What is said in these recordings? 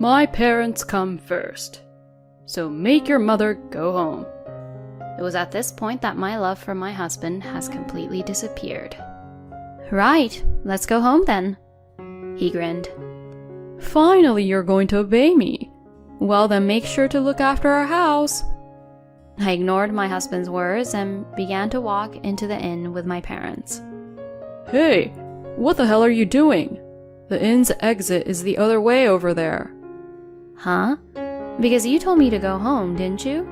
My parents come first, so make your mother go home. It was at this point that my love for my husband has completely disappeared. Right, let's go home then, he grinned. Finally, you're going to obey me. Well, then make sure to look after our house. I ignored my husband's words and began to walk into the inn with my parents. Hey, what the hell are you doing? The inn's exit is the other way over there. Huh? Because you told me to go home, didn't you?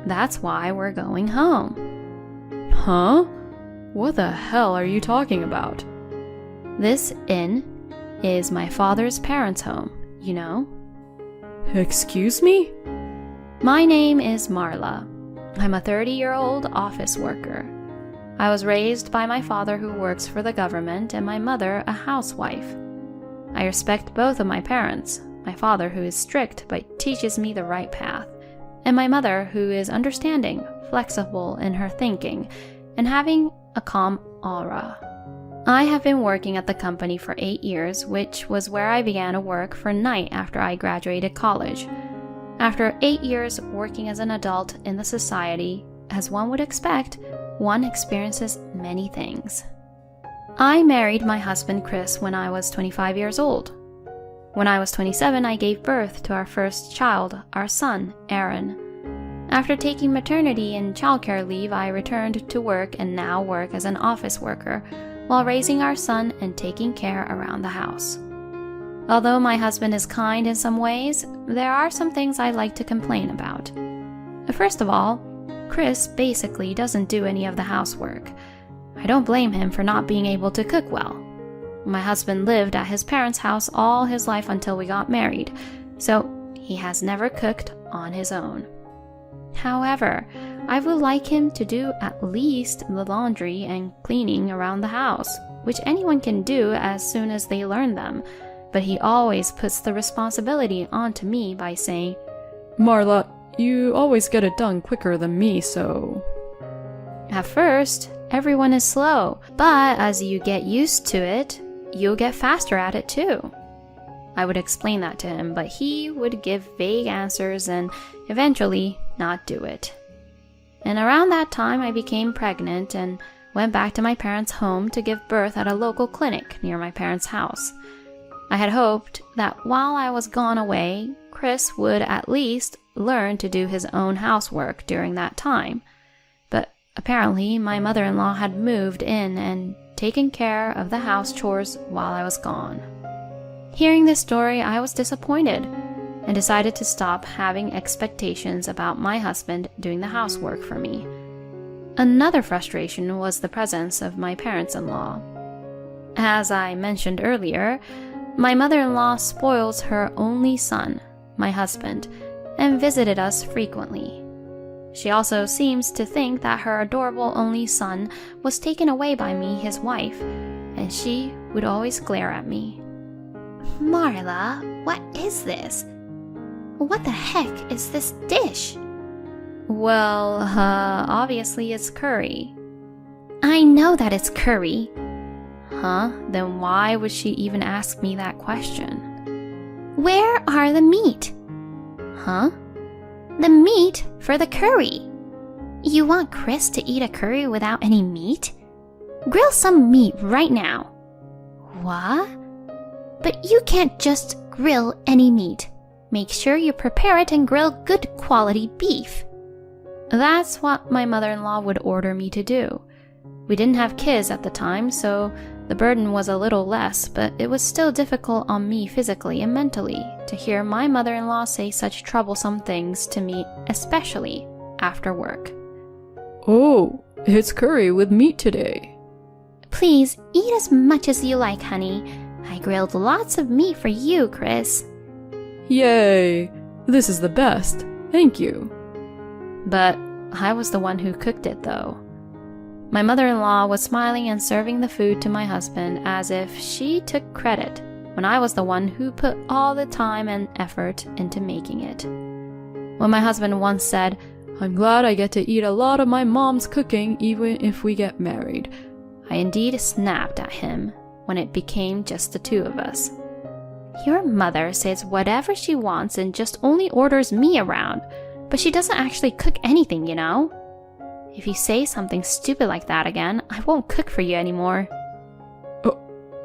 That's why we're going home. Huh? What the hell are you talking about? This inn is my father's parents' home, you know? Excuse me? My name is Marla. I'm a 30-year-old office worker. I was raised by my father who works for the government and my mother a housewife. I respect both of my parents, my father who is strict but teaches me the right path, and my mother who is understanding, flexible in her thinking, and having a calm aura. I have been working at the company for 8 years, which was where I began to work for night after I graduated college. After 8 years working as an adult in the society, as one would expect, one experiences many things. I married my husband Chris when I was 25 years old. When I was 27, I gave birth to our first child, our son, Aaron. After taking maternity and childcare leave, I returned to work and now work as an office worker while raising our son and taking care around the house. Although my husband is kind in some ways, there are some things I like to complain about. First of all, Chris basically doesn't do any of the housework. I don't blame him for not being able to cook well. My husband lived at his parents' house all his life until we got married, so he has never cooked on his own. However, I would like him to do at least the laundry and cleaning around the house, which anyone can do as soon as they learn them, but he always puts the responsibility onto me by saying, Marla, you always get it done quicker than me, so... At first, everyone is slow, but as you get used to it, you'll get faster at it too. I would explain that to him, but he would give vague answers and eventually not do it. And around that time, I became pregnant and went back to my parents' home to give birth at a local clinic near my parents' house. I had hoped that while I was gone away, Chris would at least learn to do his own housework during that time. But apparently, my mother-in-law had moved in and taken care of the house chores while I was gone. Hearing this story, I was disappointed and decided to stop having expectations about my husband doing the housework for me. Another frustration was the presence of my parents-in-law. As I mentioned earlier, my mother-in-law spoils her only son, my husband, and visited us frequently. She also seems to think that her adorable only son was taken away by me, his wife, and she would always glare at me. Marla, what is this? What the heck is this dish? Well, obviously it's curry. I know that it's curry. Huh? Then why would she even ask me that question? Where are the meat? Huh? The meat for the curry. You want Chris to eat a curry without any meat? Grill some meat right now. What? But you can't just grill any meat. Make sure you prepare it and grill good quality beef. That's what my mother-in-law would order me to do. We didn't have kids at the time, so the burden was a little less, but it was still difficult on me physically and mentally to hear my mother-in-law say such troublesome things to me, especially after work. Oh, it's curry with meat today. Please eat as much as you like, honey. I grilled lots of meat for you, Chris. Yay! This is the best. Thank you. But I was the one who cooked it, though. My mother-in-law was smiling and serving the food to my husband as if she took credit when I was the one who put all the time and effort into making it. When my husband once said, I'm glad I get to eat a lot of my mom's cooking even if we get married, I indeed snapped at him when it became just the two of us. Your mother says whatever she wants and just only orders me around, but she doesn't actually cook anything, you know? If you say something stupid like that again, I won't cook for you anymore.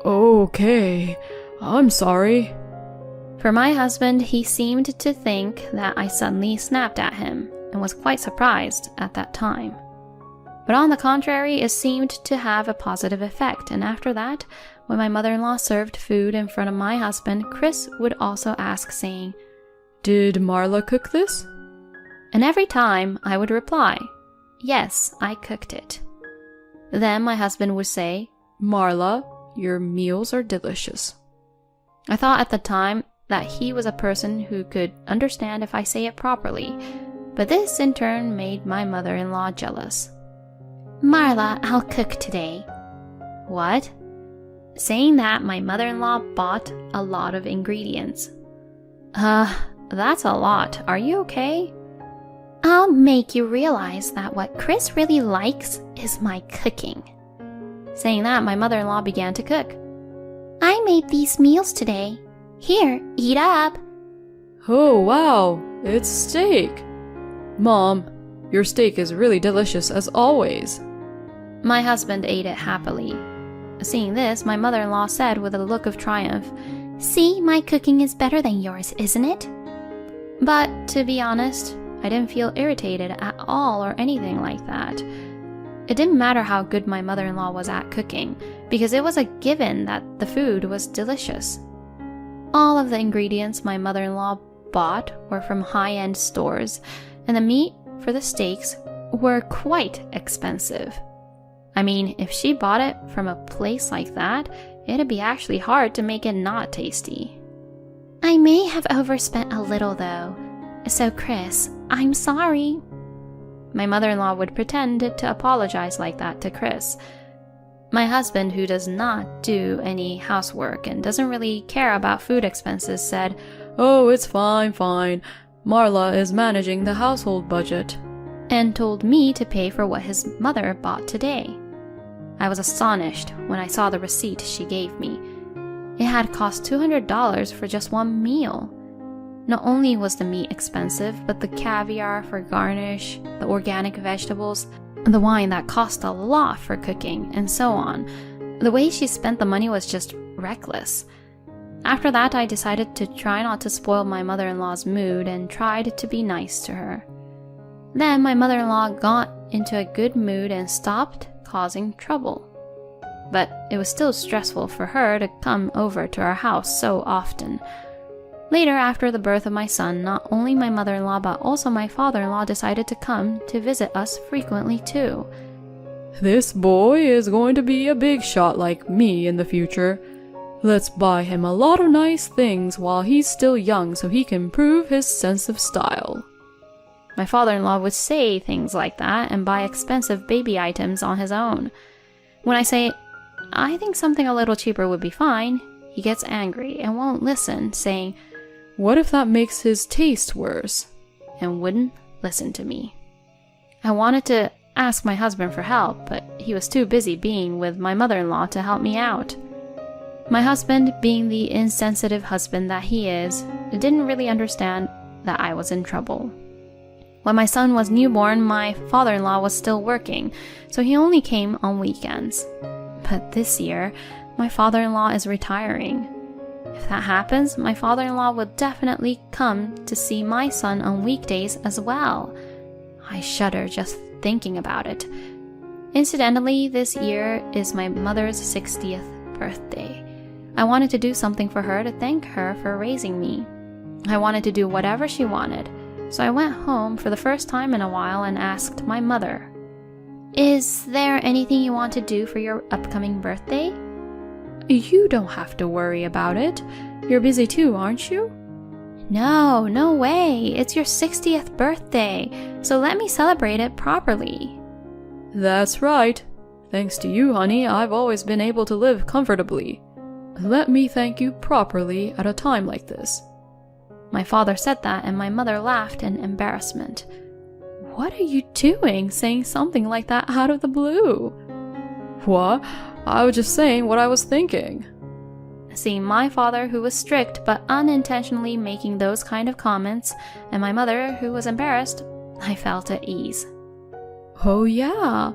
Okay, I'm sorry. For my husband, he seemed to think that I suddenly snapped at him and was quite surprised at that time. But on the contrary, it seemed to have a positive effect, and after that, when my mother-in-law served food in front of my husband, Chris would also ask, saying, Did Marla cook this? And every time I would reply, yes, I cooked it. Then my husband would say, Marla, your meals are delicious. I thought at the time that he was a person who could understand if I say it properly, but this in turn made my mother-in-law jealous. Marla, I'll cook today. What? Saying that, my mother-in-law bought a lot of ingredients. That's a lot. Are you okay? I'll make you realize that what Chris really likes is my cooking. Saying that, my mother-in-law began to cook. I made these meals today. Here, eat up. Oh, wow, it's steak. Mom, your steak is really delicious as always. My husband ate it happily. Seeing this, my mother-in-law said with a look of triumph, See, my cooking is better than yours, isn't it? But to be honest, I didn't feel irritated at all or anything like that. It didn't matter how good my mother-in-law was at cooking, because it was a given that the food was delicious. All of the ingredients my mother-in-law bought were from high-end stores, and the meat for the steaks were quite expensive. I mean, if she bought it from a place like that, it'd be actually hard to make it not tasty. I may have overspent a little though, so Chris, I'm sorry. My mother-in-law would pretend to apologize like that to Chris. My husband, who does not do any housework and doesn't really care about food expenses, said, Oh, it's fine. Marla is managing the household budget. And told me to pay for what his mother bought today. I was astonished when I saw the receipt she gave me. It had cost $200 for just one meal. Not only was the meat expensive, but the caviar for garnish, the organic vegetables, the wine that cost a lot for cooking, and so on. The way she spent the money was just reckless. After that, I decided to try not to spoil my mother-in-law's mood and tried to be nice to her. Then my mother-in-law got into a good mood and stopped causing trouble. But it was still stressful for her to come over to our house so often. Later, after the birth of my son, not only my mother-in-law but also my father-in-law decided to come to visit us frequently too. This boy is going to be a big shot like me in the future. Let's buy him a lot of nice things while he's still young so he can prove his sense of style. My father-in-law would say things like that and buy expensive baby items on his own. When I say, I think something a little cheaper would be fine, he gets angry and won't listen, saying, What if that makes his taste worse? And wouldn't listen to me. I wanted to ask my husband for help, but he was too busy being with my mother-in-law to help me out. My husband, being the insensitive husband that he is, didn't really understand that I was in trouble. When my son was newborn, my father-in-law was still working, so he only came on weekends. But this year, my father-in-law is retiring. If that happens, my father-in-law will definitely come to see my son on weekdays as well. I shudder just thinking about it. Incidentally, this year is my mother's 60th birthday. I wanted to do something for her to thank her for raising me. I wanted to do whatever she wanted, so I went home for the first time in a while and asked my mother, Is there anything you want to do for your upcoming birthday? You don't have to worry about it. You're busy too, aren't you? No way. It's your 60th birthday, so let me celebrate it properly. That's right. Thanks to you, honey, I've always been able to live comfortably. Let me thank you properly at a time like this. My father said that, and my mother laughed in embarrassment. What are you doing, saying something like that out of the blue? What? I was just saying what I was thinking. Seeing my father, who was strict but unintentionally making those kind of comments, and my mother, who was embarrassed, I felt at ease. Oh yeah.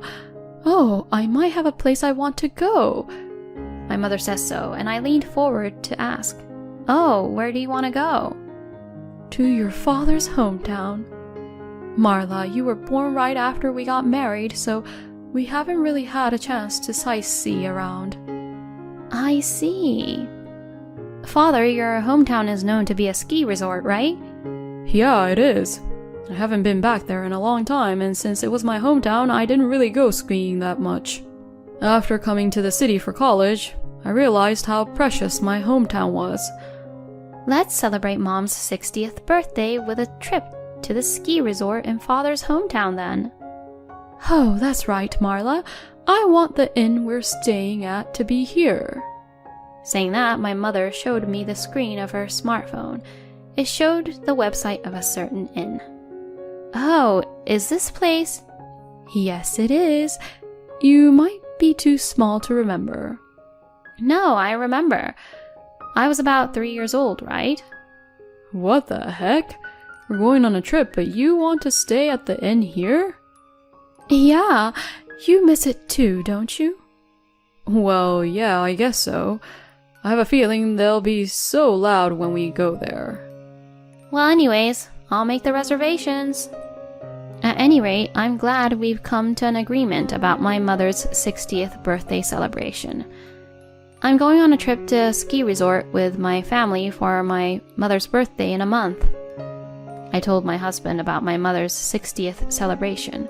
Oh, I might have a place I want to go. My mother says so, and I leaned forward to ask, "Oh, where do you want to go?" To your father's hometown. Marla, you were born right after we got married, so we haven't really had a chance to sightsee around. I see. Father, your hometown is known to be a ski resort, right? Yeah, it is. I haven't been back there in a long time, and since it was my hometown, I didn't really go skiing that much. After coming to the city for college, I realized how precious my hometown was. Let's celebrate Mom's 60th birthday with a trip to the ski resort in Father's hometown then. Oh, that's right, Marla. I want the inn we're staying at to be here. Saying that, my mother showed me the screen of her smartphone. It showed the website of a certain inn. Oh, is this place? Yes, it is. You might be too small to remember. No, I remember. I was about 3 years old, right? What the heck? We're going on a trip, but you want to stay at the inn here? Yeah, you miss it too, don't you? Well, yeah, I guess so. I have a feeling they'll be so loud when we go there. Well, anyways, I'll make the reservations. At any rate, I'm glad we've come to an agreement about my mother's 60th birthday celebration. I'm going on a trip to a ski resort with my family for my mother's birthday in a month. I told my husband about my mother's 60th celebration.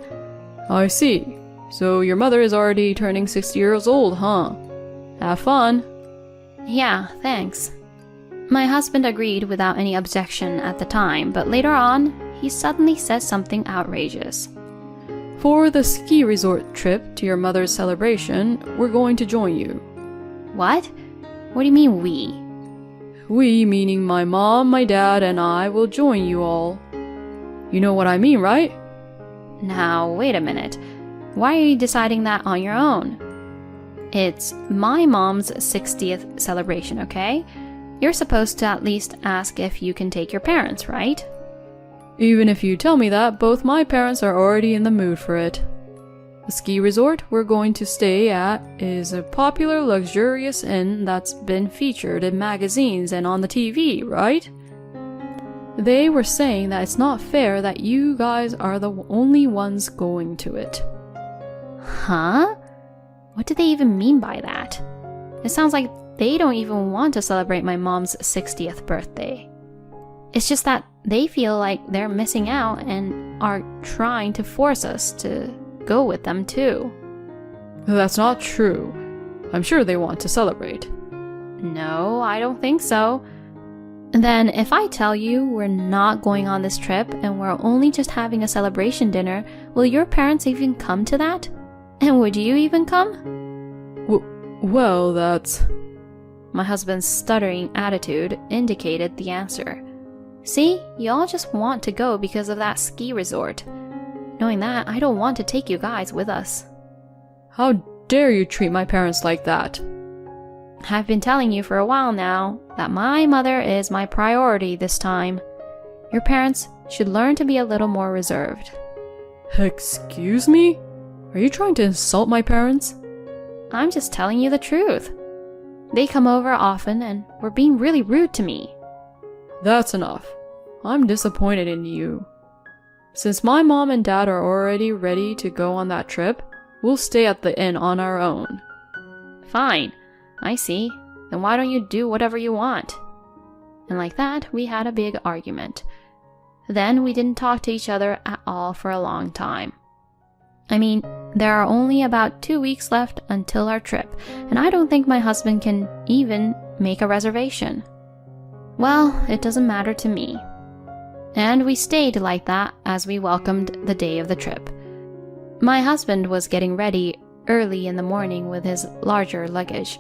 I see. So your mother is already turning 60 years old, huh? Have fun. Yeah, thanks. My husband agreed without any objection at the time, but later on, he suddenly said something outrageous. For the ski resort trip to your mother's celebration, we're going to join you. What? What do you mean we? We, meaning my mom, my dad, and I, will join you all. You know what I mean, right? Now, wait a minute. Why are you deciding that on your own? It's my mom's 60th celebration, okay? You're supposed to at least ask if you can take your parents, right? Even if you tell me that, both my parents are already in the mood for it. The ski resort we're going to stay at is a popular, luxurious inn that's been featured in magazines and on the TV, right? They were saying that it's not fair that you guys are the only ones going to it. Huh? What do they even mean by that? It sounds like they don't even want to celebrate my mom's 60th birthday. It's just that they feel like they're missing out and are trying to force us to go with them too. That's not true. I'm sure they want to celebrate. No, I don't think so. Then if I tell you we're not going on this trip and we're only just having a celebration dinner, will your parents even come to that? And would you even come? Well, that's... My husband's stuttering attitude indicated the answer. See, you all just want to go because of that ski resort. Knowing that, I don't want to take you guys with us. How dare you treat my parents like that? I've been telling you for a while now that my mother is my priority this time. Your parents should learn to be a little more reserved. Excuse me? Are you trying to insult my parents? I'm just telling you the truth. They come over often and were being really rude to me. That's enough. I'm disappointed in you. Since my mom and dad are already ready to go on that trip, we'll stay at the inn on our own. Fine. I see. Then why don't you do whatever you want? And like that, we had a big argument. Then we didn't talk to each other at all for a long time. I mean, there are only about 2 weeks left until our trip, and I don't think my husband can even make a reservation. Well, it doesn't matter to me. And we stayed like that as we welcomed the day of the trip. My husband was getting ready early in the morning with his larger luggage.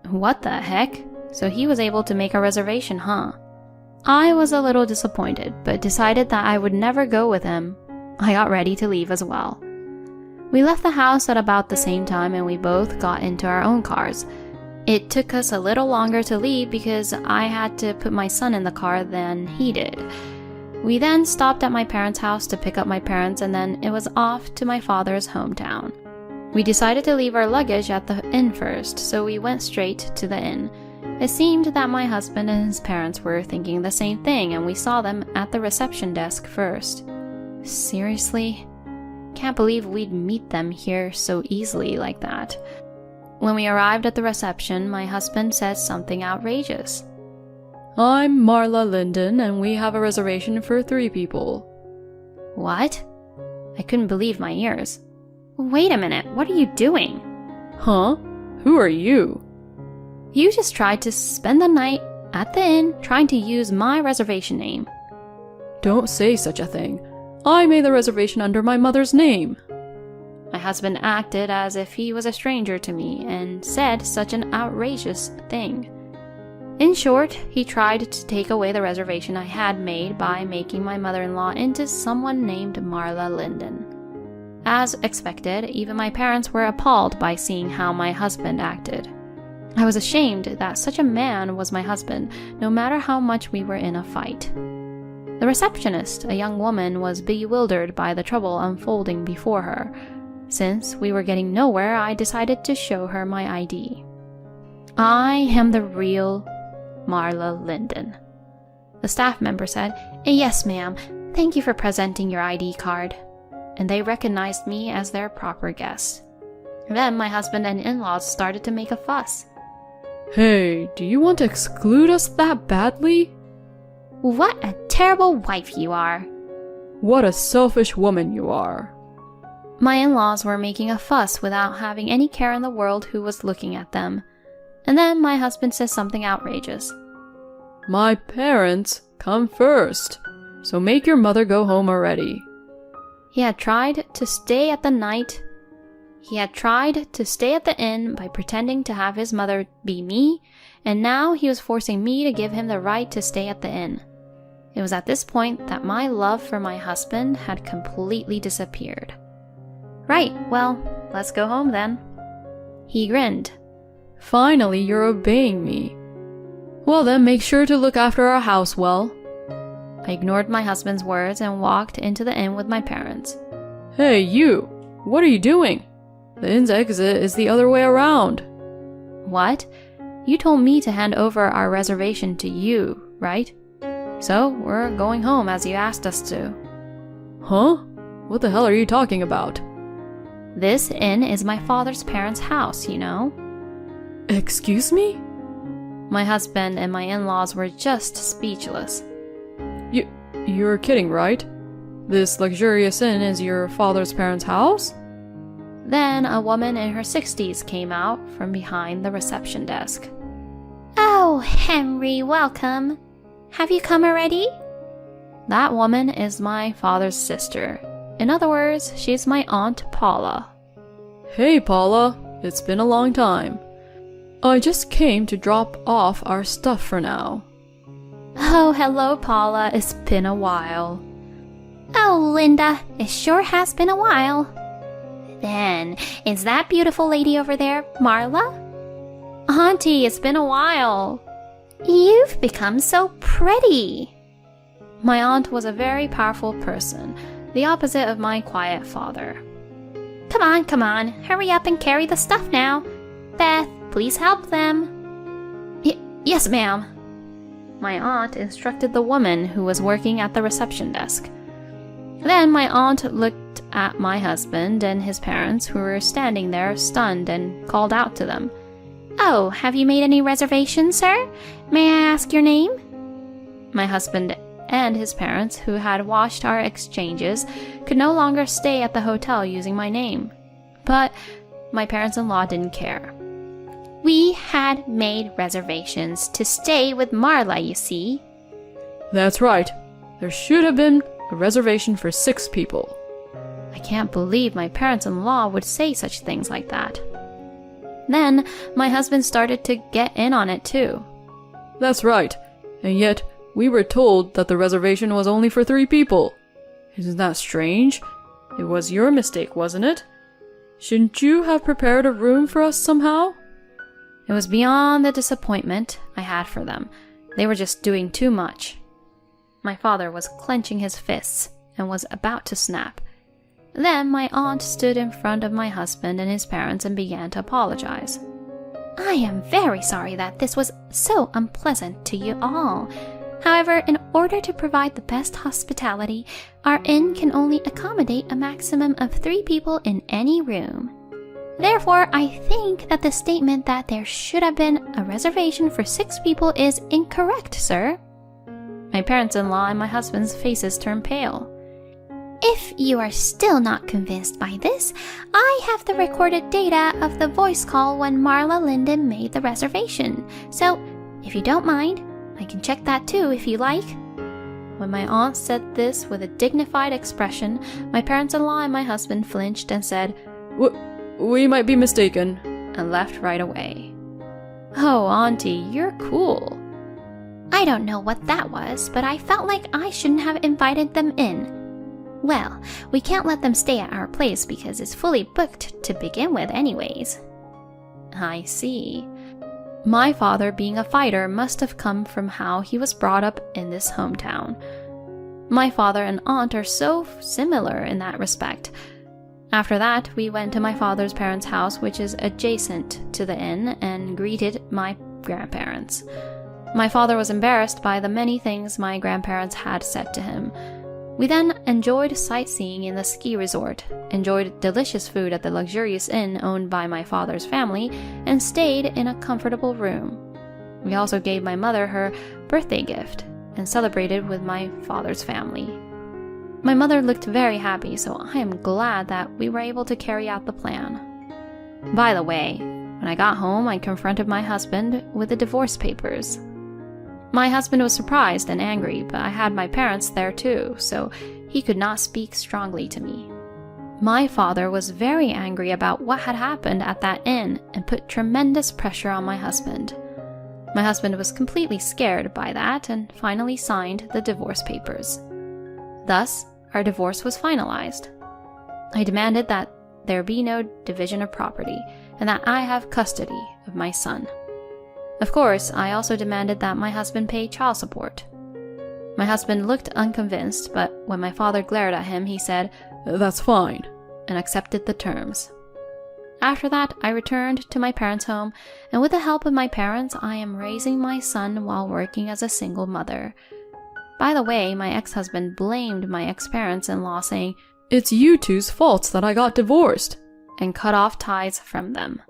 What the heck? So he was able to make a reservation, huh? I was a little disappointed, but decided that I would never go with him. I got ready to leave as well. We left the house at about the same time and we both got into our own cars. It took us a little longer to leave because I had to put my son in the car than he did. We then stopped at my parents' house to pick up my parents, and then it was off to my father's hometown. We decided to leave our luggage at the inn first, so we went straight to the inn. It seemed that my husband and his parents were thinking the same thing, and we saw them at the reception desk first. Seriously? Can't believe we'd meet them here so easily like that. When we arrived at the reception, my husband said something outrageous. I'm Marla Linden, and we have a reservation for 3 people. What? I couldn't believe my ears. Wait a minute, what are you doing? Huh? Who are you? You just tried to spend the night at the inn trying to use my reservation name. Don't say such a thing. I made the reservation under my mother's name. My husband acted as if he was a stranger to me and said such an outrageous thing. In short, he tried to take away the reservation I had made by making my mother-in-law into someone named Marla Linden. As expected, even my parents were appalled by seeing how my husband acted. I was ashamed that such a man was my husband, no matter how much we were in a fight. The receptionist, a young woman, was bewildered by the trouble unfolding before her. Since we were getting nowhere, I decided to show her my ID. I am the real Marla Linden. The staff member said, "Yes, ma'am. Thank you for presenting your ID card." And they recognized me as their proper guest. Then my husband and in-laws started to make a fuss. Hey, do you want to exclude us that badly? What a terrible wife you are. What a selfish woman you are. My in-laws were making a fuss without having any care in the world who was looking at them. And then my husband says something outrageous. My parents come first, so make your mother go home already. He had tried to stay at the inn by pretending to have his mother be me, and now he was forcing me to give him the right to stay at the inn. It was at this point that my love for my husband had completely disappeared. Right, well, let's go home then. He grinned. Finally, you're obeying me. Well then, make sure to look after our house well. I ignored my husband's words and walked into the inn with my parents. Hey, you! What are you doing? The inn's exit is the other way around. What? You told me to hand over our reservation to you, right? So, we're going home as you asked us to. Huh? What the hell are you talking about? This inn is my father's parents' house, you know. Excuse me? My husband and my in-laws were just speechless. You're kidding, right? This luxurious inn is your father's parents' house? Then a woman in her 60s came out from behind the reception desk. Oh, Henry, welcome. Have you come already? That woman is my father's sister. In other words, she's my Aunt Paula. Hey, Paula. It's been a long time. I just came to drop off our stuff for now. Oh, hello, Paula. It's been a while. Oh, Linda, it sure has been a while. Then, is that beautiful lady over there Marla? Auntie, it's been a while. You've become so pretty. My aunt was a very powerful person, the opposite of my quiet father. Come on, hurry up and carry the stuff now. Beth, please help them. Yes, ma'am. My aunt instructed the woman who was working at the reception desk. Then my aunt looked at my husband and his parents, who were standing there stunned, and called out to them. Oh, have you made any reservations, sir? May I ask your name? My husband and his parents, who had watched our exchanges, could no longer stay at the hotel using my name. But my parents-in-law didn't care. We had made reservations to stay with Marla, you see. That's right. There should have been a reservation for 6 people. I can't believe my parents-in-law would say such things like that. Then my husband started to get in on it too. That's right. And yet, we were told that the reservation was only for 3 people. Isn't that strange? It was your mistake, wasn't it? Shouldn't you have prepared a room for us somehow? It was beyond the disappointment I had for them. They were just doing too much. My father was clenching his fists and was about to snap. Then my aunt stood in front of my husband and his parents and began to apologize. I am very sorry that this was so unpleasant to you all. However, in order to provide the best hospitality, our inn can only accommodate a maximum of 3 people in any room. Therefore, I think that the statement that there should have been a reservation for 6 people is incorrect, sir. My parents-in-law and my husband's faces turned pale. If you are still not convinced by this, I have the recorded data of the voice call when Marla Linden made the reservation. So, if you don't mind, I can check that too if you like. When my aunt said this with a dignified expression, my parents-in-law and my husband flinched and said, We might be mistaken, and left right away. Oh, Auntie, you're cool. I don't know what that was, but I felt like I shouldn't have invited them in. Well, we can't let them stay at our place because it's fully booked to begin with anyways. I see. My father, being a fighter, must have come from how he was brought up in this hometown. My father and aunt are so similar in that respect. After that, we went to my father's parents' house, which is adjacent to the inn, and greeted my grandparents. My father was embarrassed by the many things my grandparents had said to him. We then enjoyed sightseeing in the ski resort, enjoyed delicious food at the luxurious inn owned by my father's family, and stayed in a comfortable room. We also gave my mother her birthday gift and celebrated with my father's family. My mother looked very happy, so I am glad that we were able to carry out the plan. By the way, when I got home, I confronted my husband with the divorce papers. My husband was surprised and angry, but I had my parents there too, so he could not speak strongly to me. My father was very angry about what had happened at that inn and put tremendous pressure on my husband. My husband was completely scared by that and finally signed the divorce papers. Thus, our divorce was finalized. I demanded that there be no division of property and that I have custody of my son. Of course, I also demanded that my husband pay child support. My husband looked unconvinced, but when my father glared at him, he said, That's fine, and accepted the terms. After that, I returned to my parents' home, and with the help of my parents, I am raising my son while working as a single mother. By the way, my ex-husband blamed my ex-parents-in-law, saying, It's you two's fault that I got divorced, and cut off ties from them.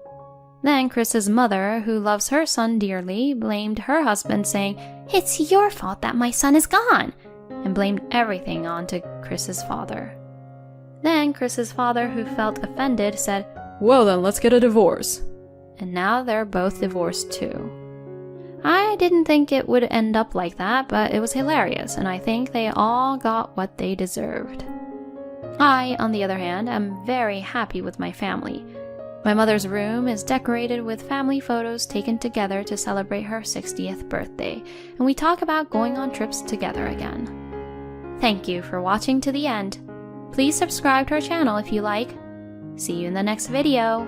Then Chris's mother, who loves her son dearly, blamed her husband, saying, It's your fault that my son is gone, and blamed everything onto Chris's father. Then Chris's father, who felt offended, said, Well then, let's get a divorce. And now they're both divorced too. I didn't think it would end up like that, but it was hilarious, and I think they all got what they deserved. I, on the other hand, am very happy with my family. My mother's room is decorated with family photos taken together to celebrate her 60th birthday, and we talk about going on trips together again. Thank you for watching to the end. Please subscribe to our channel if you like. See you in the next video.